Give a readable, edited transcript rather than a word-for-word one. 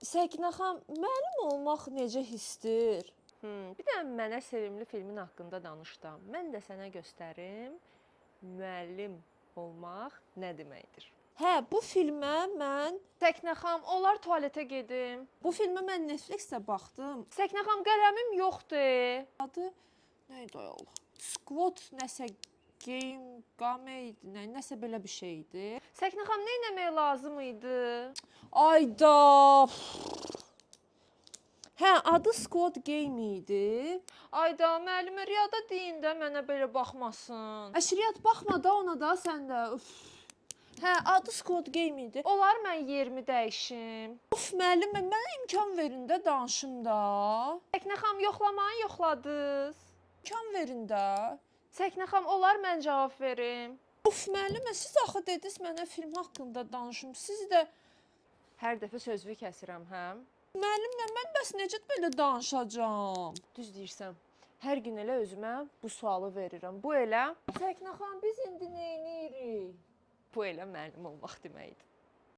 Səkinə xanım, müəllim olmaq necə hissdir? Bir də mənə sevimli filmin haqqında danışdım. Mən də sənə göstərim müəllim olmaq nə deməkdir. Hə, bu filmə mən Səkinə xanım, olar tualetə gedim. Netflix-də baxdım. Səkinə xanım, qələmim yoxdur. Adı nə idi o? Squad nəsə game idi, nəsə belə bir şey idi. Səkinə xanım, nə etmək lazım idi? Ayda. Hə, adı Squad Game idi. Ayda, müəllimə riyada deyin də mənə belə baxmasın. Əşriyyat baxma da ona da sən də. Üf. Hə, adı Squad Game idi. Olar mən yerimi dəyişim. Of müəllim, mənə imkan verin də danışım da. Səkinə xanım, yoxlamayı yoxladınız. İmkan verin də. Səkinə xanım, olar mən cavab verim. Of müəllimə, siz axı dediniz mənə film haqqında danışım. Siz də Hər dəfə sözünü kəsirəm, hə? müəllimlə mən bəs necə belə danışacağam? Düz deyirsən. Hər gün elə özümə bu sualı verirəm. Bu elə Səkinə xanım, biz indi nə edirik? Bu elə müəllim olmaq deməkdir.